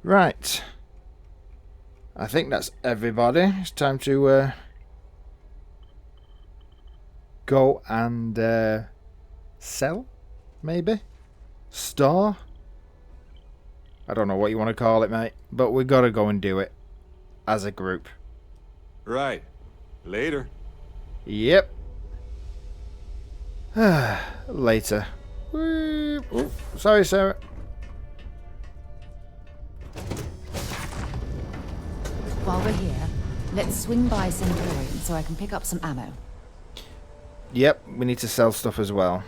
Right. I think that's everybody. It's time to go and sell, maybe? Store? I don't know what you want to call it, mate. But we gotta go and do it. As a group. Right. Later. Yep. Later. Oh, sorry, Sarah. While we're here, let's swing by Centurion so I can pick up some ammo. Yep, we need to sell stuff as well.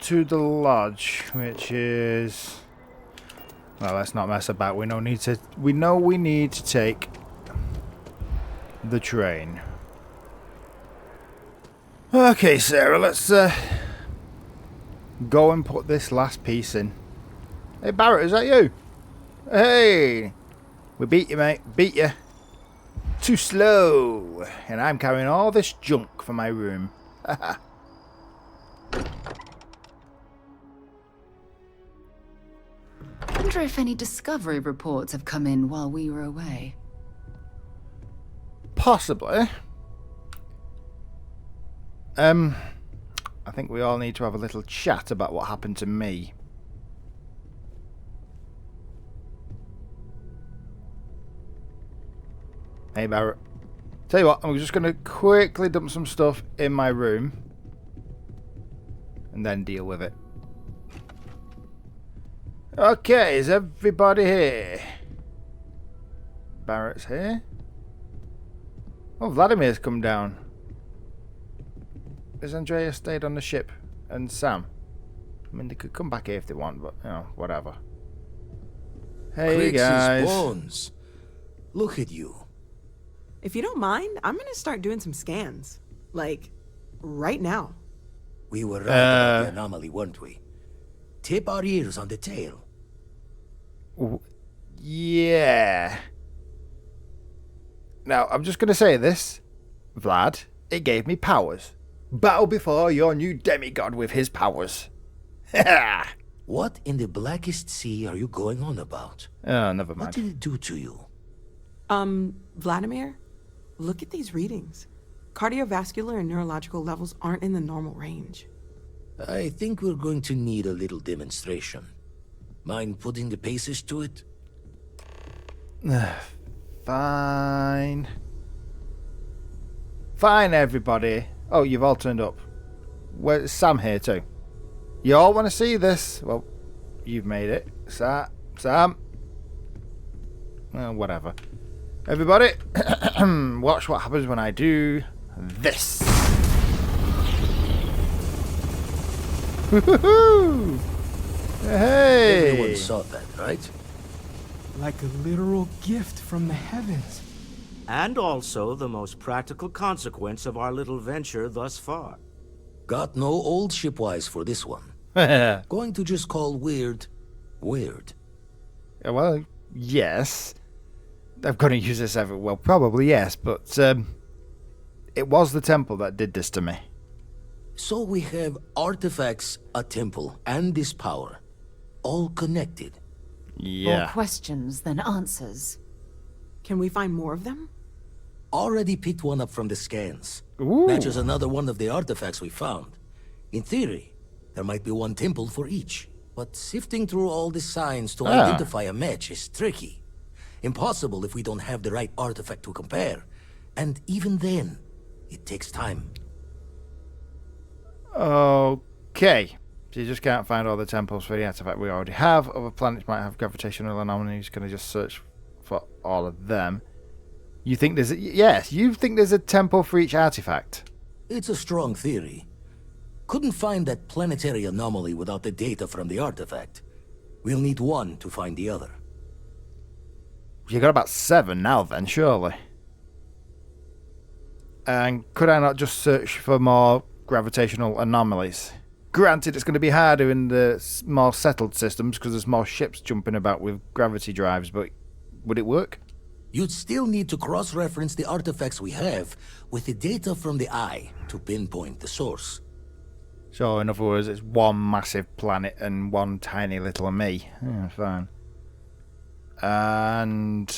To the lodge, which is... Well, let's not mess about. We know we need to take the train. Okay, Sarah, let's go and put this last piece in. Hey, Barrett, is that you? Hey! We beat you, mate. Beat you. Too slow. And I'm carrying all this junk for my room. Haha. I wonder if any discovery reports have come in while we were away. Possibly. I think we all need to have a little chat about what happened to me. Hey, Barrett. Tell you what, I'm just going to quickly dump some stuff in my room and then deal with it. Okay, is everybody here? Barrett's here. Oh, Vladimir's come down. Has Andrea stayed on the ship? And Sam? I mean, they could come back here if they want, but, you know, whatever. Hey, guys. Bones. Look at you. If you don't mind, I'm gonna start doing some scans. Like, right now. We were right about the anomaly, weren't we? Tip our ears on the tail. Yeah. Now, I'm just going to say this. Vlad, it gave me powers. Bow before your new demigod with his powers. What in the blackest sea are you going on about? Oh, never mind. What did it do to you? Vladimir, look at these readings. Cardiovascular and neurological levels aren't in the normal range. I think we're going to need a little demonstration. Mind putting the paces to it? Fine. Fine, everybody. Oh, you've all turned up. Where's Sam here too? You all want to see this? Well, you've made it. Sam. Well, whatever. Everybody, watch what happens when I do this. Woohoo! Hey! Everyone saw that, right? Like a literal gift from the heavens. And also the most practical consequence of our little venture thus far. Got no old shipwise for this one. Going to just call weird, weird. Well, yes. I'm going to use this every... Well, probably yes, but it was the temple that did this to me. So we have artifacts, a temple, and this power. All connected. Yeah. More questions than answers. Can we find more of them? Already picked one up from the scans. Ooh. Matches another one of the artifacts we found. In theory, there might be one temple for each. But sifting through all the signs to identify a match is tricky. Impossible if we don't have the right artifact to compare. And even then, it takes time. Okay. So you just can't find all the temples for the artifact we already have. Other planets might have gravitational anomalies. Going to just search for all of them. You think there's yes, you think there's a temple for each artifact? It's a strong theory. Couldn't find that planetary anomaly without the data from the artifact. We'll need one to find the other. You got about 7 now then, surely. And could I not just search for more gravitational anomalies? Granted, it's going to be harder in the more settled systems because there's more ships jumping about with gravity drives, but would it work? You'd still need to cross-reference the artifacts we have with the data from the eye to pinpoint the source. So, in other words, it's one massive planet and one tiny little me. Yeah, fine. And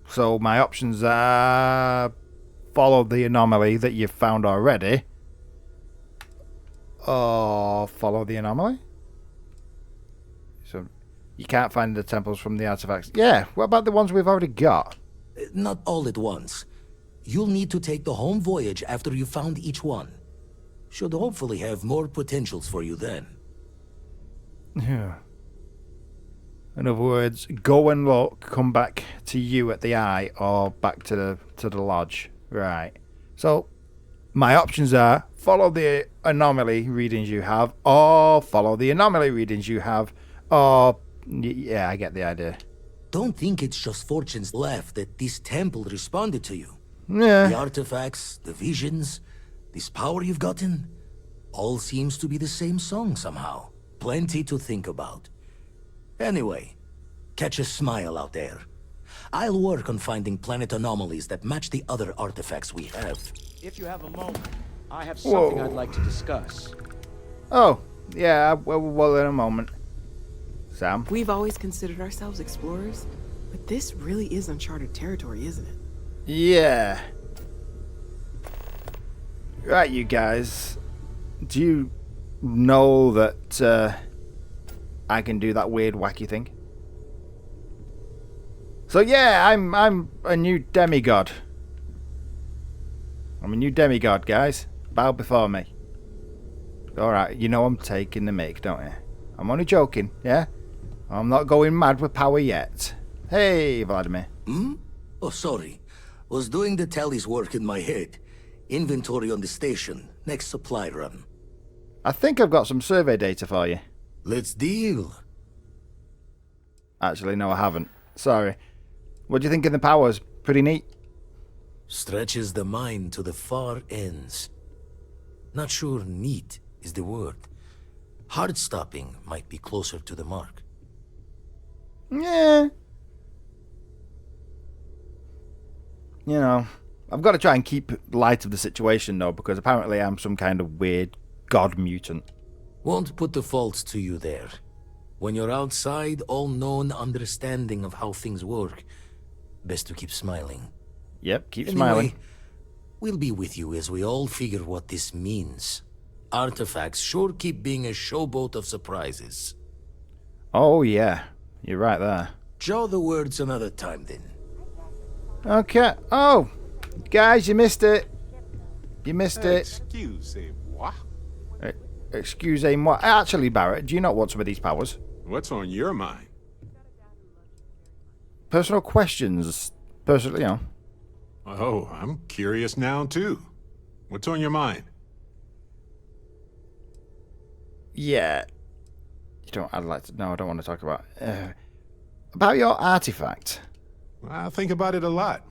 so my options are follow the anomaly that you've found already, or follow the anomaly. So you can't find the temples from the artifacts. Yeah, what about the ones we've already got? Not all at once. You'll need to take the home voyage after you've found each one. Should hopefully have more potentials for you then. Yeah. In other words, go and look, come back to you at the eye, or back to the lodge. Right. So, my options are follow the anomaly readings you have, or follow the anomaly readings you have, or... Yeah, I get the idea. Don't think it's just Fortune's laugh that this temple responded to you. Yeah. The artifacts, the visions, this power you've gotten, all seems to be the same song somehow. Plenty to think about. Anyway, catch a smile out there. I'll work on finding planet anomalies that match the other artifacts we have. If you have a moment, I have something I'd like to discuss. Oh, yeah, well, in a moment. Sam? We've always considered ourselves explorers, but this really is uncharted territory, isn't it? Yeah. Right, you guys. Do you know that I can do that weird wacky thing? So yeah, I'm a new demigod. I'm a new demigod, guys. Bow before me. Alright, you know I'm taking the mic, don't you? I'm only joking, yeah? I'm not going mad with power yet. Hey, Vladimir. Hmm? Oh, sorry. Was doing the tally's work in my head. Inventory on the station. Next supply run. I think I've got some survey data for you. Let's deal. Actually, no, I haven't. Sorry. What do you think of the powers? Pretty neat? Stretches the mind to the far ends. Not sure neat is the word. Heart-stopping might be closer to the mark. Yeah. You know, I've got to try and keep light of the situation, though, because apparently I'm some kind of weird god mutant. Won't put the fault to you there. When you're outside all-known understanding of how things work, best to keep smiling. Yep, keep Anyway, smiling. We'll be with you as we all figure what this means. Artifacts sure keep being a showboat of surprises. Oh, yeah. You're right there. Jaw the words another time, then. Okay. Oh, guys, you missed it. You missed it. Excusez-moi. Excusez-moi. Actually, Barrett, do you not want some of these powers? What's on your mind? Personal questions. Personally, you know. Oh, I'm curious now, too. What's on your mind? Yeah. I'd like to... No, I don't want to talk about your artifact. I think about it a lot.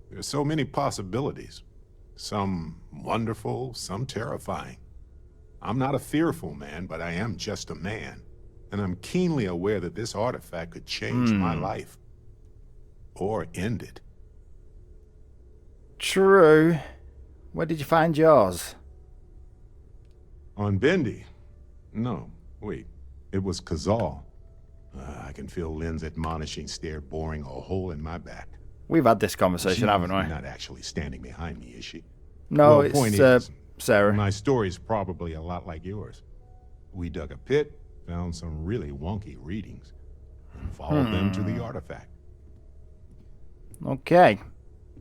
There's so many possibilities. Some wonderful, some terrifying. I'm not a fearful man, but I am just a man. And I'm keenly aware that this artifact could change my life. Or end it. True. Where did you find yours? On Bendy? No, wait. It was Kazal. I can feel Lynn's admonishing stare boring a hole in my back. We've had this conversation, haven't we? She's not actually standing behind me, is she? No, Well, it's point is, Sarah. my story's probably a lot like yours. We dug a pit, found some really wonky readings, and followed them to the artifact. Okay.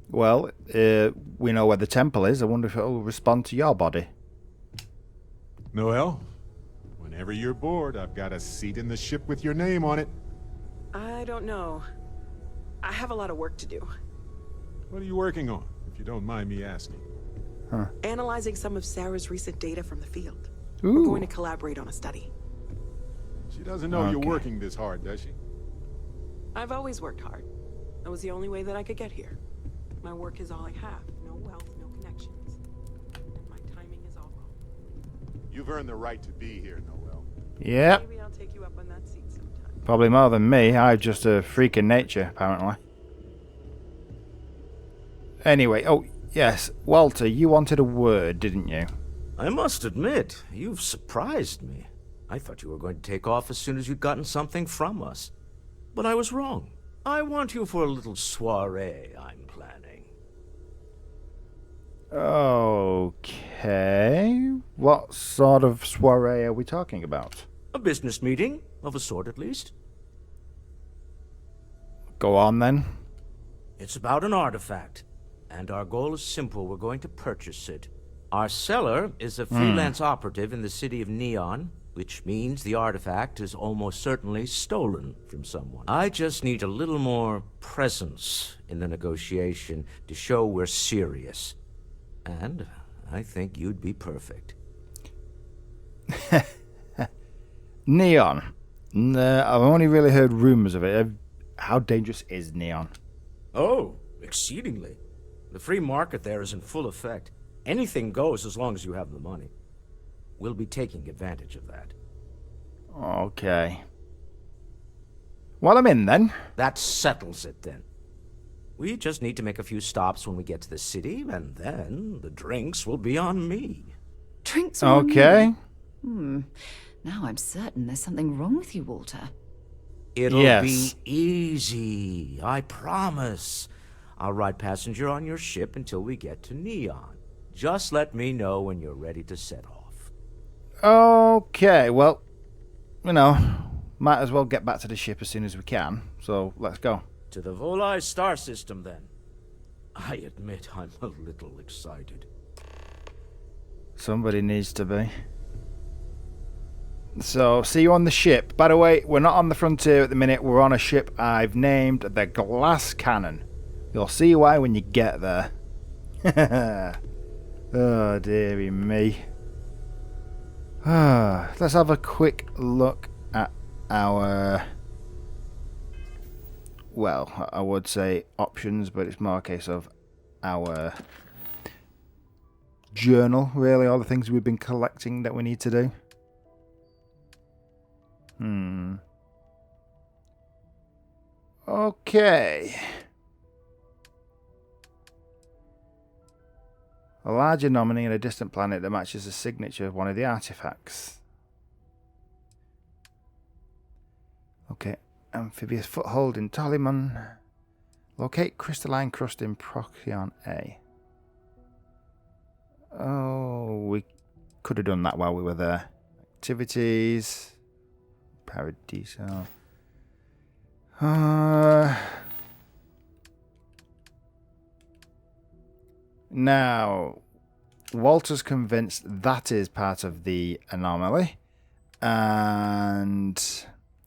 Well, we know where the temple is. I wonder if it'll respond to your body. Noel, whenever you're bored, I've got a seat in the ship with your name on it. I don't know. I have a lot of work to do. What are you working on, if you don't mind me asking? Analyzing some of Sarah's recent data from the field. Ooh. We're going to collaborate on a study. She doesn't know you're Okay. working this hard, does she? I've always worked hard. That was the only way that I could get here. My work is all I have. No wealth, no connections. And my timing is all wrong. You've earned the right to be here, Noel. Yep. Maybe I'll take you up on that seat sometime. Probably more than me. I'm just a freak in nature, apparently. Anyway, oh, yes. Walter, you wanted a word, didn't you? I must admit, you've surprised me. I thought you were going to take off as soon as you'd gotten something from us. But I was wrong. I want you for a little soiree I'm planning. Okay. What sort of soiree are we talking about? A business meeting, of a sort at least. Go on, then. It's about an artifact, and our goal is simple. We're going to purchase it. Our seller is a freelance operative in the city of Neon, which means the artifact is almost certainly stolen from someone. I just need a little more presence in the negotiation to show we're serious. And I think you'd be perfect. Neon. I've only really heard rumors of it. How dangerous is Neon? Oh, exceedingly. The free market there is in full effect. Anything goes as long as you have the money. We'll be taking advantage of that. Okay. Well, I'm in then. That settles it then. We just need to make a few stops when we get to the city, and then the drinks will be on me. Drinks on Okay. me? Now I'm certain there's something wrong with you, Walter. It'll Yes. be easy, I promise. I'll ride passenger on your ship until we get to Neon. Just let me know when you're ready to set off. Okay, well, you know, might as well get back to the ship as soon as we can. So, let's go. To the Volai star system, then. I admit I'm a little excited. Somebody needs to be. So, see you on the ship. By the way, we're not on the frontier at the minute. We're on a ship I've named the Glass Cannon. You'll see why when you get there. Oh, dearie me. Let's have a quick look at our... Well, I would say options, but it's more a case of our journal, really. All the things we've been collecting that we need to do. Okay. A large anomaly in a distant planet that matches the signature of one of the artifacts. Okay. Amphibious foothold in Tolimon. Locate crystalline crust in Procyon A. Oh, we could have done that while we were there. Activities. Paradiso. Now, Walter's convinced that is part of the anomaly, and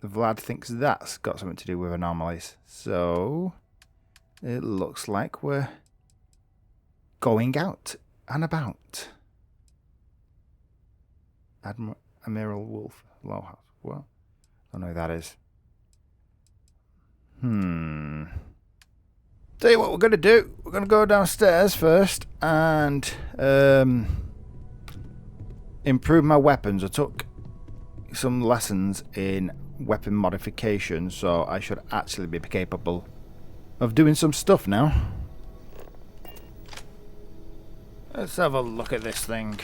Vlad thinks that's got something to do with anomalies. So, it looks like we're going out and about. Admiral Wolf Lowhouse. What? I don't know who that is. Tell you what we're going to do. We're going to go downstairs first and improve my weapons. I took some lessons in weapon modification, so I should actually be capable of doing some stuff now. Let's have a look at this thing.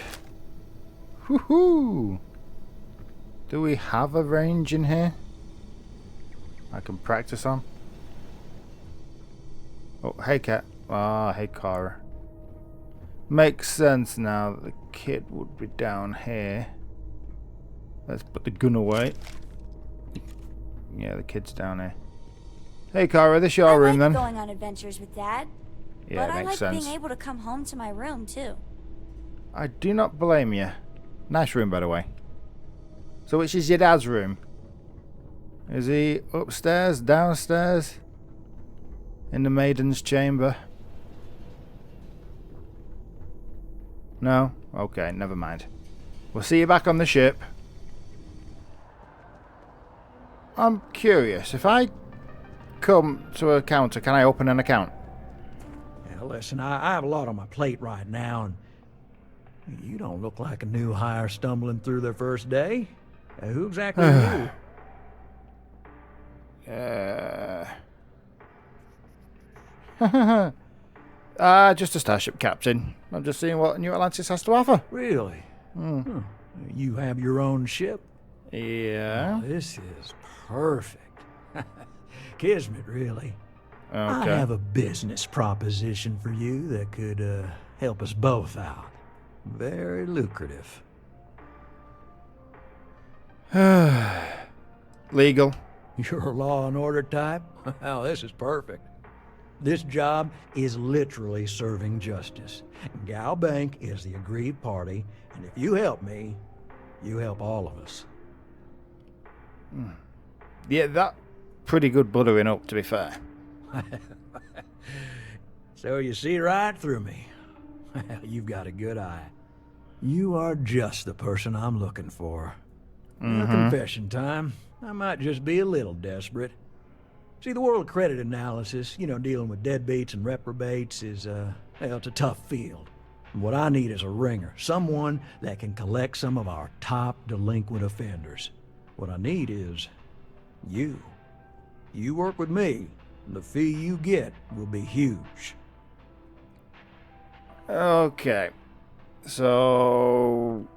Woohoo! Do we have a range in here I can practice on? Oh, hey Cat. Ah, hey Cara. Makes sense now that the kid would be down here. Let's put the gun away. Yeah, the kid's down here. Hey Cara, this your room then? I like going on adventures with Dad. Yeah, but I makes like sense. being able to come home to my room too. I do not blame you. Nice room, by the way. So which is your dad's room? Is he upstairs, downstairs? In the maiden's chamber? No? Okay, never mind. We'll see you back on the ship. I'm curious, if I come to a counter, can I open an account? Yeah, listen, I have a lot on my plate right now, and you don't look like a new hire stumbling through their first day. Who exactly are you? Just a starship captain. I'm just seeing what New Atlantis has to offer. Really? You have your own ship? Yeah. Oh, this is perfect. Kismet, really. Okay. I have a business proposition for you that could help us both out. Very lucrative. Legal. You're a law and order type? Well, this is perfect. This job is literally serving justice. Gal Bank is the aggrieved party, and if you help me, you help all of us. Yeah, that pretty good buttering up, to be fair. So you see right through me. You've got a good eye. You are just the person I'm looking for. Confession time. I might just be a little desperate. See, the world of credit analysis, dealing with deadbeats and reprobates is, it's a tough field. And what I need is a ringer, someone that can collect some of our top delinquent offenders. What I need is you. You work with me, and the fee you get will be huge. Okay. So,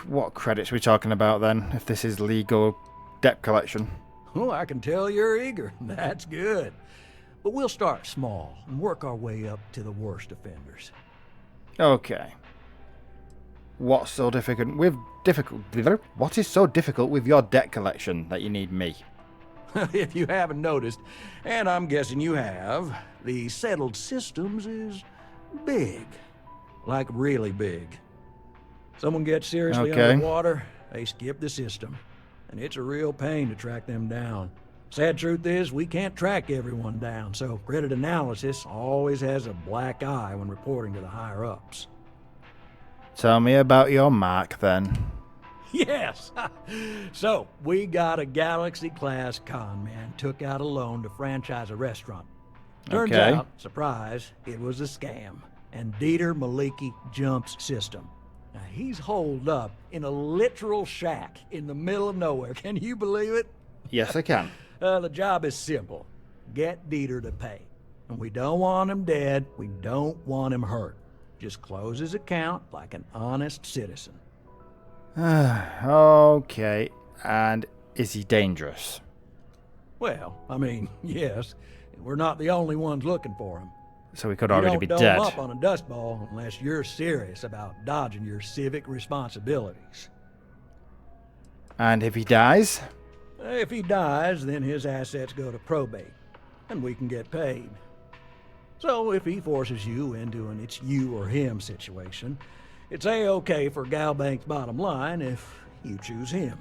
what credits are we talking about then, if this is legal debt collection? Oh, I can tell you're eager. That's good. But we'll start small and work our way up to the worst offenders. Okay. What's so difficult with What is so difficult with your debt collection that you need me? If you haven't noticed, and I'm guessing you have, the settled systems is big. Like really big. Someone gets seriously underwater, they skip the system. And it's a real pain to track them down. Sad truth is, we can't track everyone down, so credit analysis always has a black eye when reporting to the higher-ups. Tell me about your mark, then. Yes! So, we got a Galaxy-class con man took out a loan to franchise a restaurant. Turns out, surprise, it was a scam. And Dieter Maliki jumps system. Now, he's holed up in a literal shack in the middle of nowhere. Can you believe it? Yes, I can. The job is simple. Get Dieter to pay. And we don't want him dead. We don't want him hurt. Just close his account like an honest citizen. Okay. And is he dangerous? Well, I mean, yes. We're not the only ones looking for him. So he could already be dead. You don't dome up on a dust ball unless you're serious about dodging your civic responsibilities. And if he dies? If he dies, then his assets go to probate, and we can get paid. So if he forces you into an it's you or him situation, it's A-okay for Galbank's bottom line if you choose him.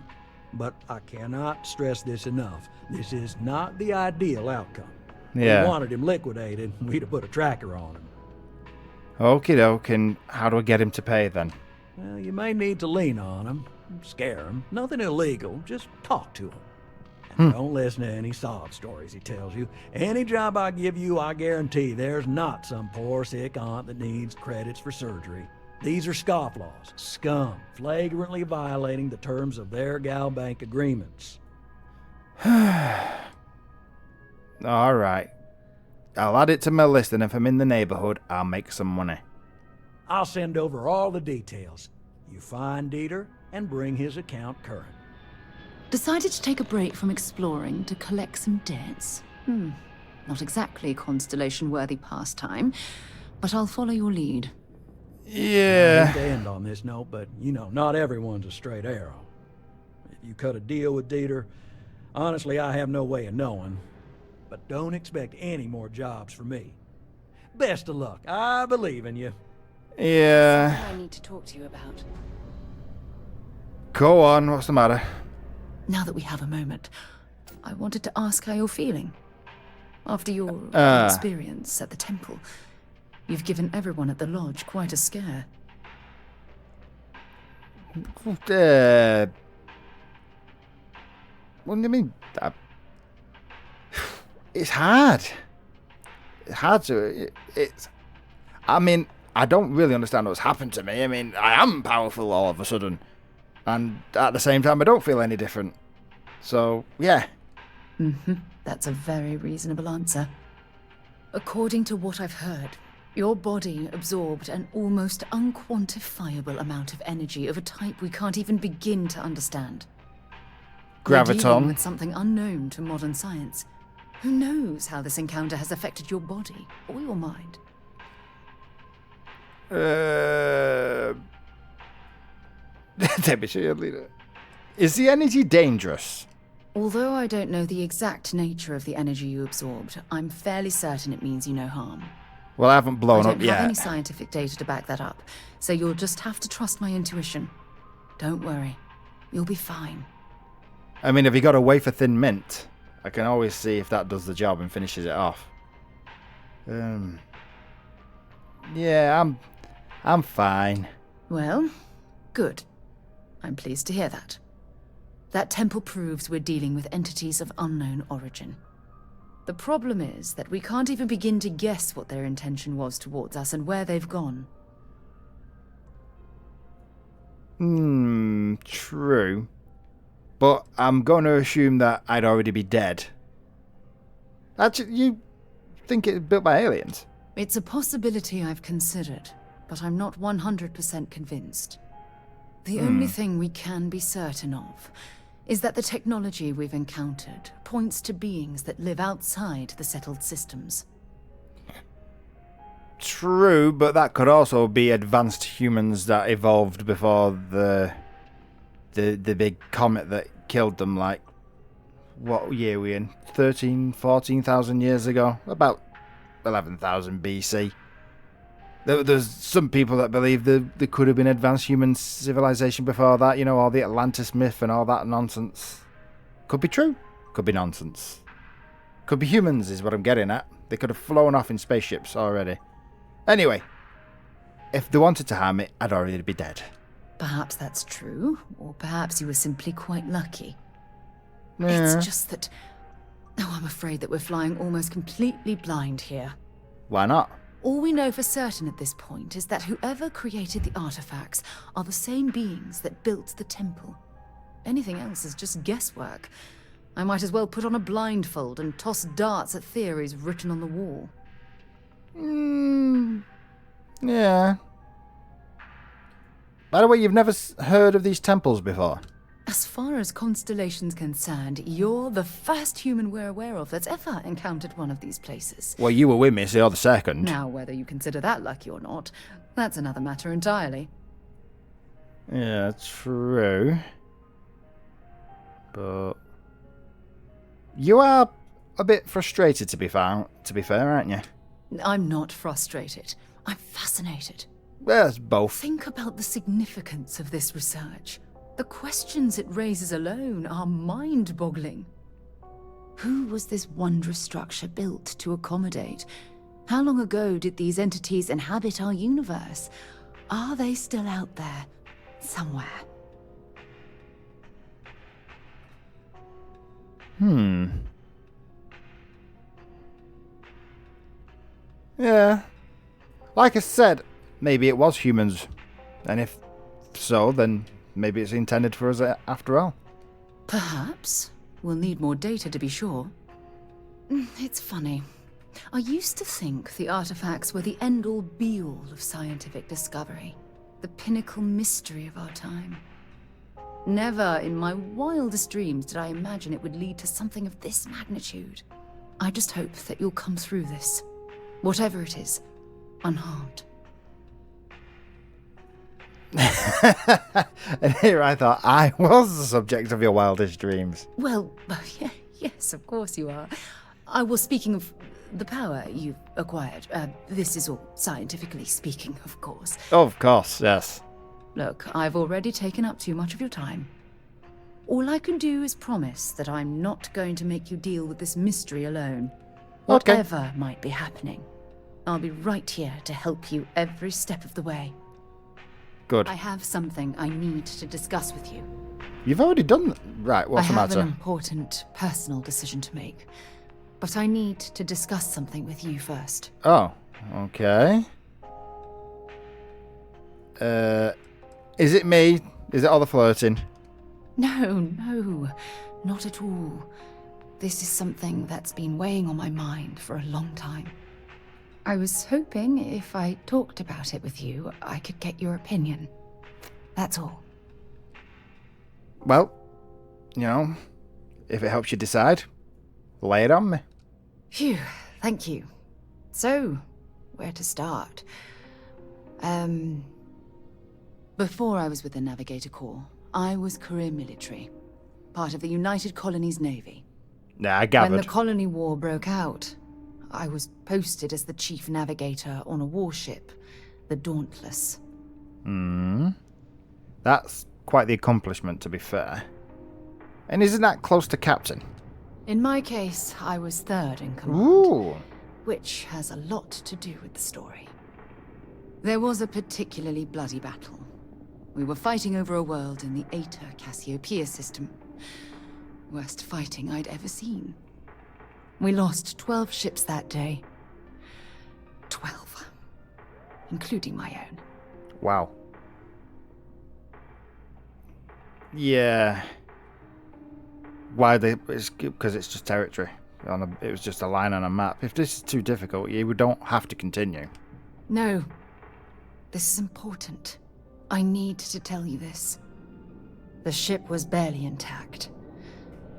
But I cannot stress this enough. This is not the ideal outcome. Yeah. If we wanted him liquidated, we'd have put a tracker on him. Okie doke, and how do I get him to pay then? Well, you may need to lean on him, scare him. Nothing illegal, just talk to him. And don't listen to any sob stories he tells you. Any job I give you, I guarantee there's not some poor sick aunt that needs credits for surgery. These are scofflaws, scum, flagrantly violating the terms of their Galbank agreements. Alright. I'll add it to my list, and if I'm in the neighborhood, I'll make some money. I'll send over all the details. You find Dieter and bring his account current. Decided to take a break from exploring to collect some debts? Not exactly Constellation-worthy pastime, but I'll follow your lead. Yeah. I hate to end on this note, but, not everyone's a straight arrow. If you cut a deal with Dieter, honestly, I have no way of knowing. But don't expect any more jobs for me. Best of luck. I believe in you. Yeah. Something I need to talk to you about. Go on, what's the matter? Now that we have a moment, I wanted to ask how you're feeling. After your experience at the temple, you've given everyone at the lodge quite a scare. What do you mean? It's hard. It's hard to... I mean, I don't really understand what's happened to me. I mean, I am powerful all of a sudden. And at the same time, I don't feel any different. So, yeah. That's a very reasonable answer. According to what I've heard, your body absorbed an almost unquantifiable amount of energy of a type we can't even begin to understand. We're dealing Graviton. with something unknown to modern science. Who knows how this encounter has affected your body or your mind? Is the energy dangerous? Although I don't know the exact nature of the energy you absorbed, I'm fairly certain it means you no harm. Well, I haven't blown I up don't have any yet. scientific data to back that up, so you'll just have to trust my intuition. Don't worry. You'll be fine. I mean, if you got a wafer thin mint, I can always see if that does the job and finishes it off. Yeah, I'm fine. Well, good. I'm pleased to hear that. That temple proves we're dealing with entities of unknown origin. The problem is that we can't even begin to guess what their intention was towards us and where they've gone. True. But I'm going to assume that I'd already be dead. Actually, you think it's built by aliens? It's a possibility I've considered, but I'm not 100% convinced. The only thing we can be certain of is that the technology we've encountered points to beings that live outside the settled systems. True, but that could also be advanced humans that evolved before the big comet that killed them, like, what year are we in? 14,000 years ago? About 11,000 BC. There's some people that believe there could have been advanced human civilization before that, you know, all the Atlantis myth and all that nonsense. Could be true, could be nonsense. Could be humans is what I'm getting at. They could have flown off in spaceships already. Anyway, if they wanted to harm it, I'd already be dead. Perhaps that's true, or perhaps you were simply quite lucky. Yeah. It's just that... Oh, I'm afraid that we're flying almost completely blind here. Why not? All we know for certain at this point is that whoever created the artifacts are the same beings that built the temple. Anything else is just guesswork. I might as well put on a blindfold and toss darts at theories written on the wall. Yeah. By the way, you've never heard of these temples before? As far as Constellation's concerned, you're the first human we're aware of that's ever encountered one of these places. Well, you were with me, so you're the second. Now, whether you consider that lucky or not, that's another matter entirely. Yeah, true. But you are a bit frustrated, to be fair, aren't you? I'm not frustrated. I'm fascinated. Well, it's both. Think about the significance of this research. The questions it raises alone are mind-boggling. Who was this wondrous structure built to accommodate? How long ago did these entities inhabit our universe? Are they still out there, somewhere? Yeah. Like I said, maybe it was humans. And if so, then maybe it's intended for us after all. Perhaps. We'll need more data to be sure. It's funny. I used to think the artifacts were the end-all be-all of scientific discovery. The pinnacle mystery of our time. Never in my wildest dreams did I imagine it would lead to something of this magnitude. I just hope that you'll come through this, whatever it is, unharmed. And here I thought I was the subject of your wildest dreams. Well, yeah, yes, of course you are. I was speaking of the power you've acquired. This is all scientifically speaking, of course. Of course, yes. Look, I've already taken up too much of your time. All I can do is promise that I'm not going to make you deal with this mystery alone. Okay. Whatever might be happening, I'll be right here to help you every step of the way. Good. I have something I need to discuss with you. You've already done that. Right, what's the I have matter? an important personal decision to make, but I need to discuss something with you first. Oh, okay. Is it me? Is it all the flirting? No, not at all. This is something that's been weighing on my mind for a long time. I was hoping if I talked about it with you, I could get your opinion. That's all. Well, you know, if it helps you decide, lay it on me. Phew, thank you. So, where to start? Before I was with the Navigator Corps, I was career military, part of the United Colonies Navy. Yeah, I gathered. When the colony war broke out, I was posted as the chief navigator on a warship, the Dauntless. That's quite the accomplishment, to be fair. And isn't that close to captain? In my case, I was third in command, Ooh. which has a lot to do with the story. There was a particularly bloody battle. We were fighting over a world in the Eta Cassiopeia system. Worst fighting I'd ever seen. We lost 12 ships that day. 12. Including my own. Wow. Yeah. Why they? It's because it's just territory. It was just a line on a map. If this is too difficult, you don't have to continue. No. This is important. I need to tell you this. The ship was barely intact.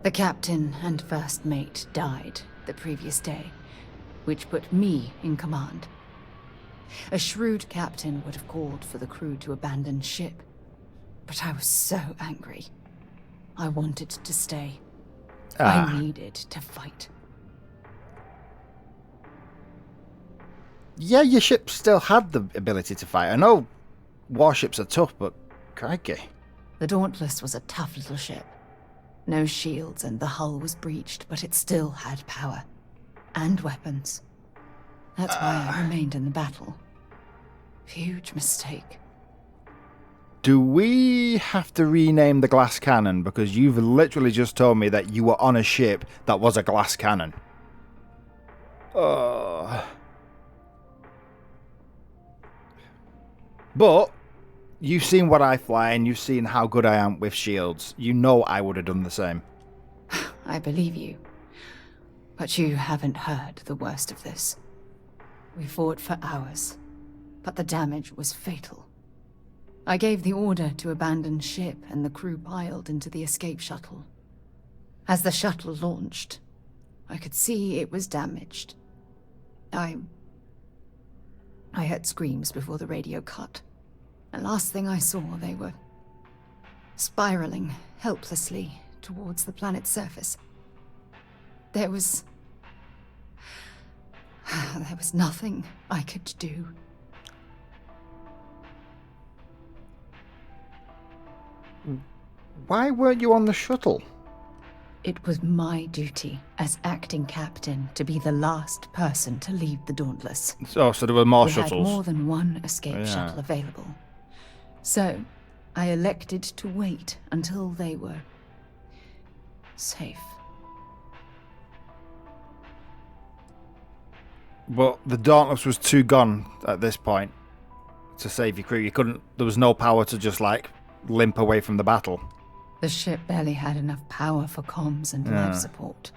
The captain and first mate died the previous day, which put me in command. A shrewd captain would have called for the crew to abandon ship, but I was so angry. I wanted to stay. I needed to fight. Yeah, your ship still had the ability to fight. I know warships are tough, but crikey. The Dauntless was a tough little ship. No shields and the hull was breached, but it still had power. And weapons. That's why I remained in the battle. Huge mistake. Do we have to rename the glass cannon? Because you've literally just told me that you were on a ship that was a glass cannon. But you've seen what I fly and you've seen how good I am with shields. You know I would have done the same. I believe you. But you haven't heard the worst of this. We fought for hours, but the damage was fatal. I gave the order to abandon ship and the crew piled into the escape shuttle. As the shuttle launched, I could see it was damaged. I heard screams before the radio cut. And last thing I saw, they were spiraling helplessly towards the planet's surface. There was nothing I could do. Why weren't you on the shuttle? It was my duty as acting captain to be the last person to leave the Dauntless. So there were more We shuttles. had more than one escape shuttle available. So, I elected to wait until they were safe. But the Dauntless was too gone at this point to save your crew. You couldn't. There was no power to just like limp away from the battle. The ship barely had enough power for comms and life support.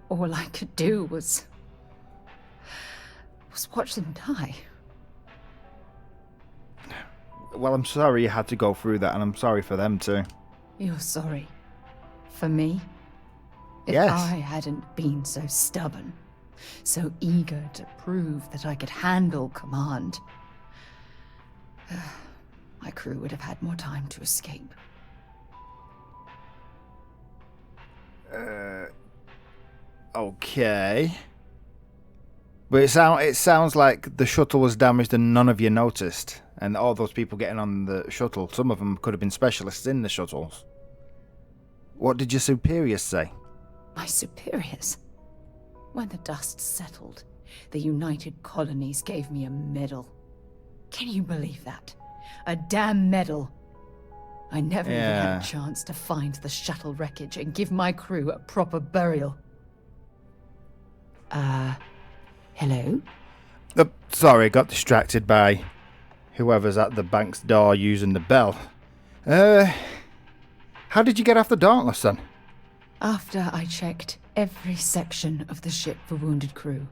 All I could do was watch them die. Well, I'm sorry you had to go through that, and I'm sorry for them too. You're sorry? For me? If Yes. I hadn't been so stubborn, so eager to prove that I could handle command, my crew would have had more time to escape. Okay. But it sounds like the shuttle was damaged and none of you noticed. And all those people getting on the shuttle, some of them could have been specialists in the shuttles. What did your superiors say? My superiors? When the dust settled, the United Colonies gave me a medal. Can you believe that? A damn medal. I never even had a chance to find the shuttle wreckage and give my crew a proper burial. Hello? Sorry, got distracted by whoever's at the bank's door using the bell. How did you get off the Dauntless then? After I checked every section of the ship for wounded crew.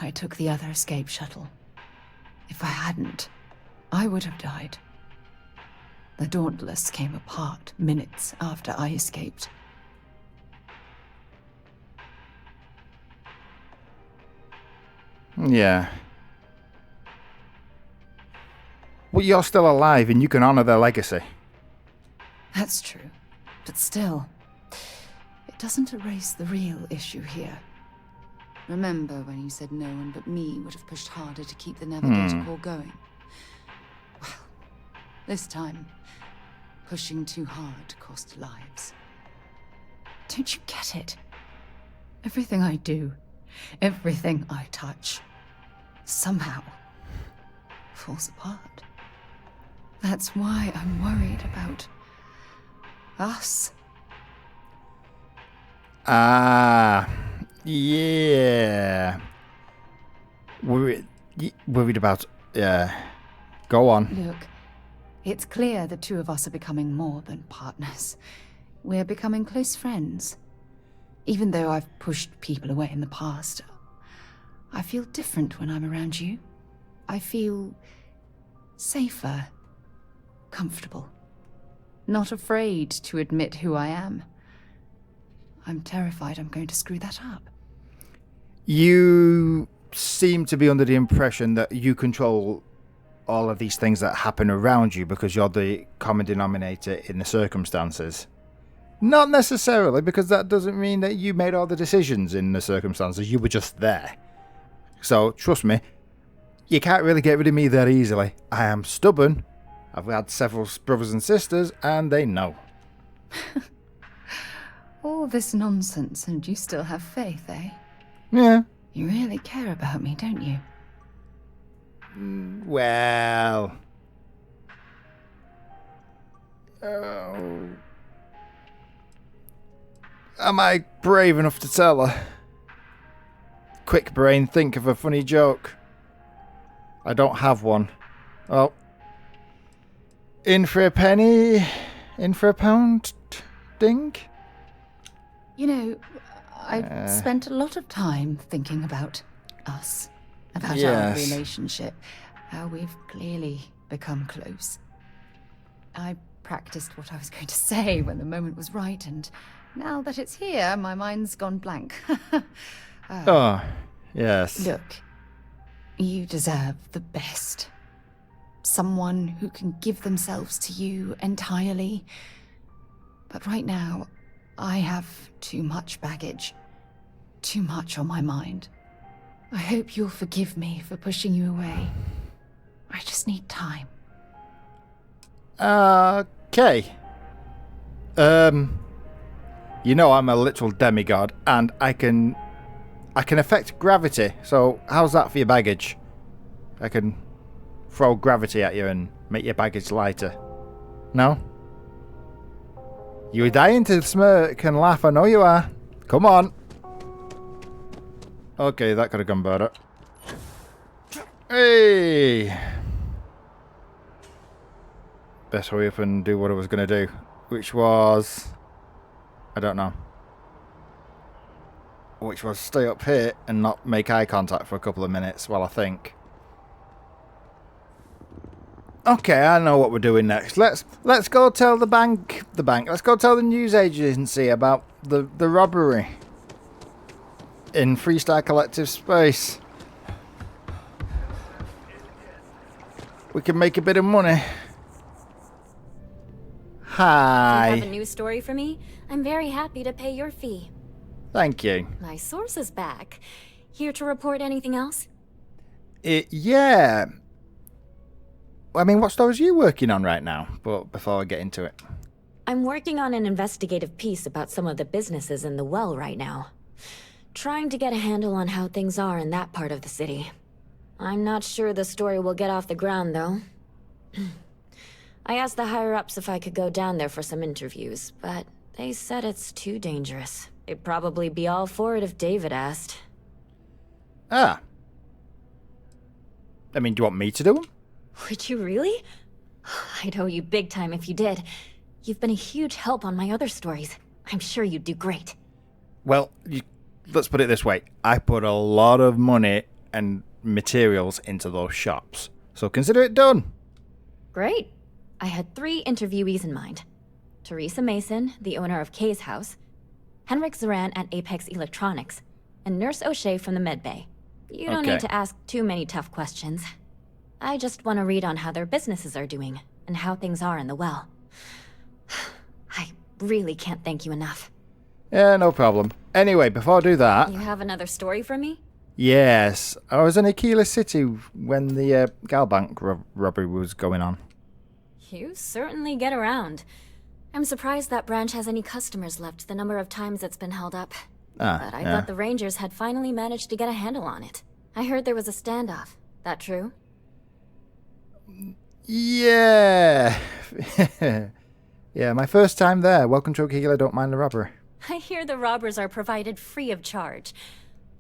I took the other escape shuttle. If I hadn't, I would have died. The Dauntless came apart minutes after I escaped. Yeah. Well, you're still alive and you can honor their legacy. That's true. But still, it doesn't erase the real issue here. Remember when you said no one but me would have pushed harder to keep the Navigator Corps going? Well, this time, pushing too hard cost lives. Don't you get it? Everything I do, everything I touch, somehow falls apart. That's why I'm worried about us. Yeah. Worried about... Go on. Look, it's clear the two of us are becoming more than partners. We're becoming close friends. Even though I've pushed people away in the past, I feel different when I'm around you. I feel safer, comfortable, not afraid to admit who I am. I'm terrified I'm going to screw that up. You seem to be under the impression that you control all of these things that happen around you because you're the common denominator in the circumstances. Not necessarily, because that doesn't mean that you made all the decisions in the circumstances. You were just there. So, trust me, you can't really get rid of me that easily. I am stubborn. I've had several brothers and sisters, and they know. All this nonsense, and you still have faith, eh? Yeah. You really care about me, don't you? Well... Oh... Am I brave enough to tell her? Quick brain, think of a funny joke. I don't have one. Well, in for a penny, in for a pound, ding? You know, I've spent a lot of time thinking about us, about our relationship, how we've clearly become close. I practiced what I was going to say when the moment was right, and now that it's here, my mind's gone blank. Oh, yes. Look, you deserve the best. Someone who can give themselves to you entirely. But right now, I have too much baggage. Too much on my mind. I hope you'll forgive me for pushing you away. I just need time. Okay. You know I'm a literal demigod, and I can affect gravity, so how's that for your baggage? I can throw gravity at you and make your baggage lighter. No? You're dying to smirk and laugh, I know you are. Come on. Okay, that could have gone better. Hey! Best hurry up and do what I was going to do, which was... I don't know. Which was stay up here and not make eye contact for a couple of minutes while I think. Okay, I know what we're doing next. Let's go tell the bank. Let's go tell the news agency about the robbery in Freestar Collective space. We can make a bit of money. Hi. You have a news story for me? I'm very happy to pay your fee. Thank you. My source is back. Here to report anything else? Yeah. I mean, what stories are you working on right now? But before I get into it. I'm working on an investigative piece about some of the businesses in the well right now. Trying to get a handle on how things are in that part of the city. I'm not sure the story will get off the ground, though. I asked the higher-ups if I could go down there for some interviews, but they said it's too dangerous. They'd probably be all for it if David asked. Ah. I mean, do you want me to do them? Would you really? I'd owe you big time if you did. You've been a huge help on my other stories. I'm sure you'd do great. Well, let's put it this way. I put a lot of money and materials into those shops. So consider it done. Great. I had 3 interviewees in mind. Teresa Mason, the owner of Kay's house, Henrik Zoran at Apex Electronics, and Nurse O'Shea from the Med Bay. You don't need to ask too many tough questions. I just want to read on how their businesses are doing, and how things are in the well. I really can't thank you enough. Yeah, no problem. Anyway, before I do that... You have another story for me? Yes. I was in Aquila City when the Galbank robbery was going on. You certainly get around. I'm surprised that branch has any customers left, the number of times it's been held up. But I thought the Rangers had finally managed to get a handle on it. I heard there was a standoff. That true? Yeah. Yeah, my first time there. Welcome to Aquila, don't mind the robbery. I hear the robbers are provided free of charge.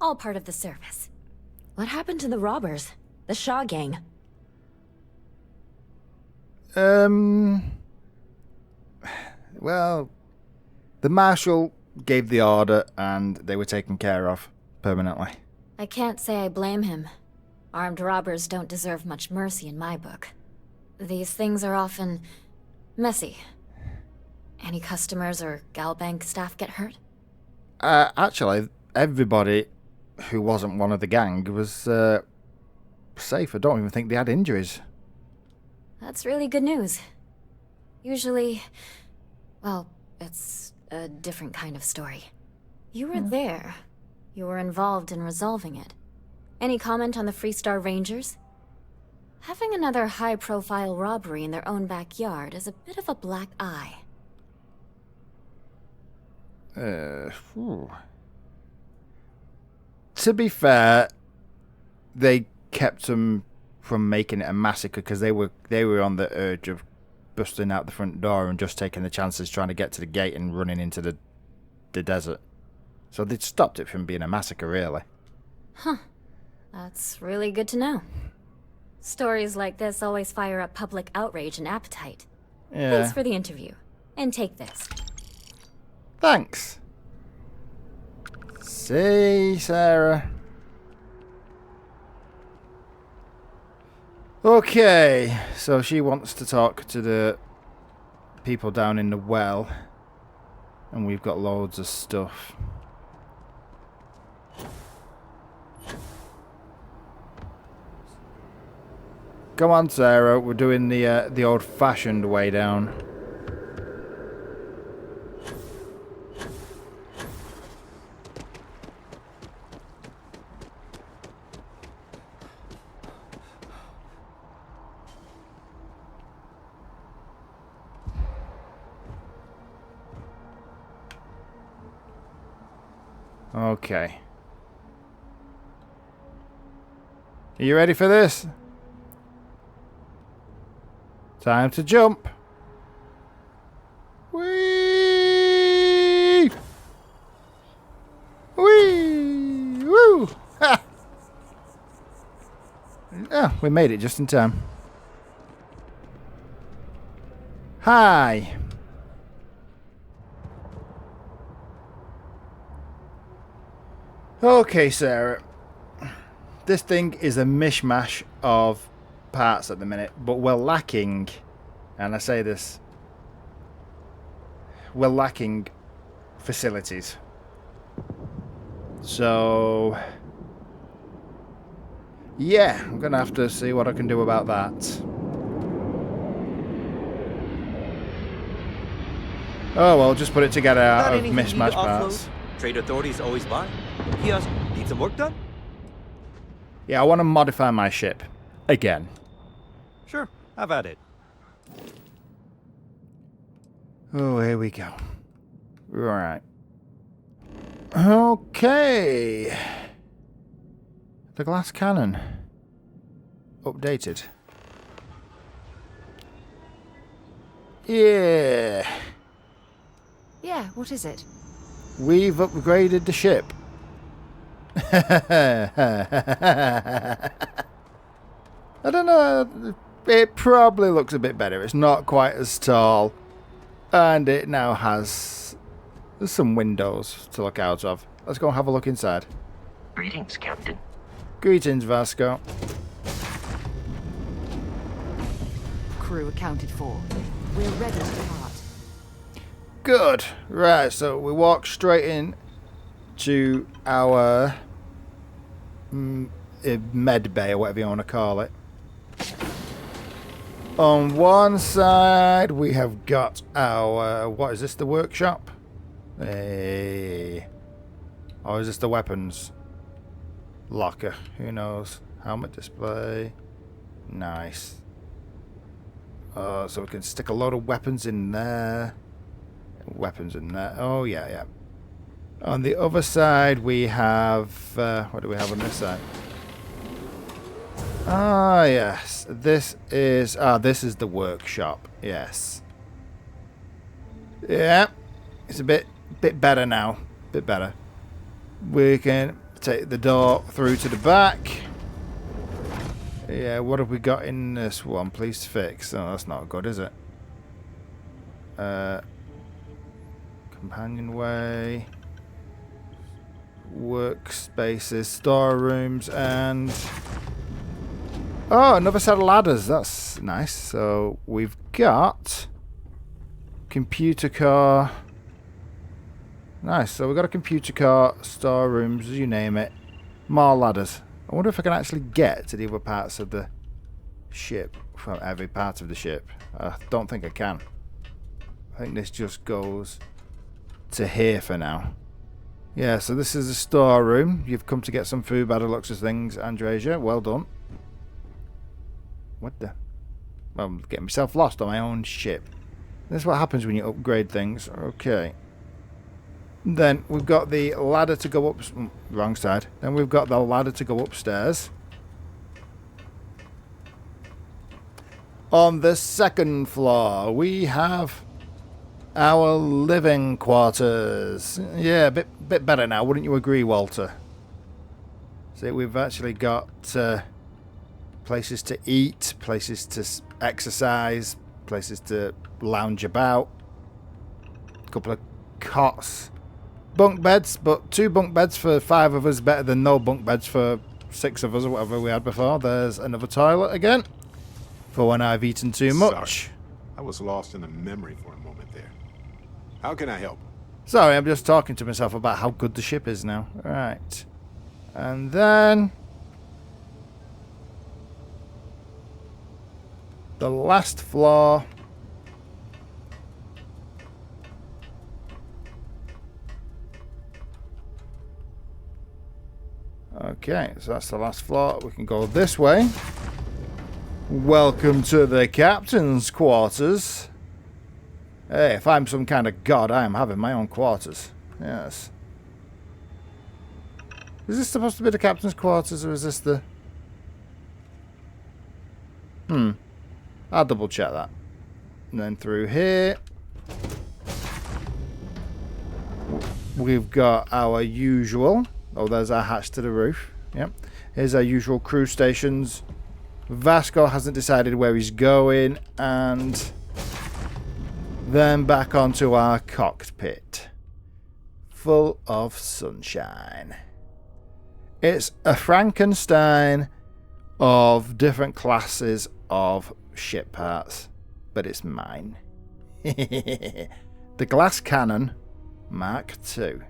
All part of the service. What happened to the robbers? The Shaw gang? Well, the Marshal gave the order and they were taken care of permanently. I can't say I blame him. Armed robbers don't deserve much mercy in my book. These things are often messy. Any customers or Galbank staff get hurt? Actually, everybody who wasn't one of the gang was safe. I don't even think they had injuries. That's really good news. Usually, well, it's a different kind of story. You were there. You were involved in resolving it. Any comment on the Freestar Rangers? Having another high-profile robbery in their own backyard is a bit of a black eye. To be fair, they kept them from making it a massacre because they were on the urge of busting out the front door and just taking the chances trying to get to the gate and running into the desert. So they stopped it from being a massacre, really. Huh. That's really good to know. Stories like this always fire up public outrage and appetite. Yeah. Thanks for the interview. And take this. Thanks. See, Sarah. Okay, so she wants to talk to the people down in the well. And we've got loads of stuff. Come on, Sarah. We're doing the old-fashioned way down. Okay. Are you ready for this? Time to jump. Whee! Whee! Woo! Ha! Oh, we made it just in time. Hi. Okay, Sarah. This thing is a mishmash of parts at the minute, but we're lacking, and I say this, we're lacking facilities. So, yeah, I'm going to have to see what I can do about that. Oh, well, just put it together out of mishmash parts. Trade authorities always buy. Kiosk, need some work done? Yeah, I want to modify my ship. Again. Sure, have at it. Oh, here we go. Right. Okay. The glass cannon. Updated. Yeah. Yeah, what is it? We've upgraded the ship. I don't know. It probably looks a bit better. It's not quite as tall. And it now has There's some windows to look out of. Let's go and have a look inside. Greetings, Captain. Greetings, Vasco. Crew accounted for. We're ready to depart. Good. Right, so we walk straight in to our med bay, or whatever you want to call it. On one side, we have got our... What is this, the workshop? Hey. Or is this the weapons locker? Who knows? Helmet display. Nice. So we can stick a load of weapons in there. Weapons in there. Oh, yeah, yeah. On the other side, we have... what do we have on this side? Ah, yes. This is... this is the workshop. Yes. Yeah. It's a bit better now. Bit better. We can take the door through to the back. Yeah, what have we got in this one? Please fix. Oh, that's not good, is it? Companionway. Workspaces, storerooms, and... Oh, another set of ladders. That's nice. So we've got computer car. Nice. So we've got a computer car, storerooms, you name it. More ladders. I wonder if I can actually get to the other parts of the ship. From every part of the ship. I don't think I can. I think this just goes to here for now. Yeah, so this is a storeroom. You've come to get some food by the looks of things, Andresia. Well done. What the? Well, I'm getting myself lost on my own ship. This is what happens when you upgrade things. Okay. Then we've got the ladder to go up... Wrong side. Then we've got the ladder to go upstairs. On the second floor, we have our living quarters. Yeah, a bit better now, wouldn't you agree, Walter? See, we've actually got places to eat, places to exercise, places to lounge about. A couple of cots. Bunk beds, but 2 bunk beds for 5 of us better than no bunk beds for 6 of us or whatever we had before. There's another toilet again. For when I've eaten too much. Sorry. I was lost in a memory for a moment there. How can I help? Sorry, I'm just talking to myself about how good the ship is now. Right. And then... the last floor... Okay, so that's the last floor. We can go this way. Welcome to the captain's quarters. Hey, if I'm some kind of god, I am having my own quarters. Yes. Is this supposed to be the captain's quarters, or is this the... I'll double check that. And then through here... we've got our usual... Oh, there's our hatch to the roof. Yep. Here's our usual crew stations. Vasco hasn't decided where he's going. And then back onto our cockpit. Full of sunshine. It's a Frankenstein of different classes of ship parts. But it's mine. The glass cannon Mark II.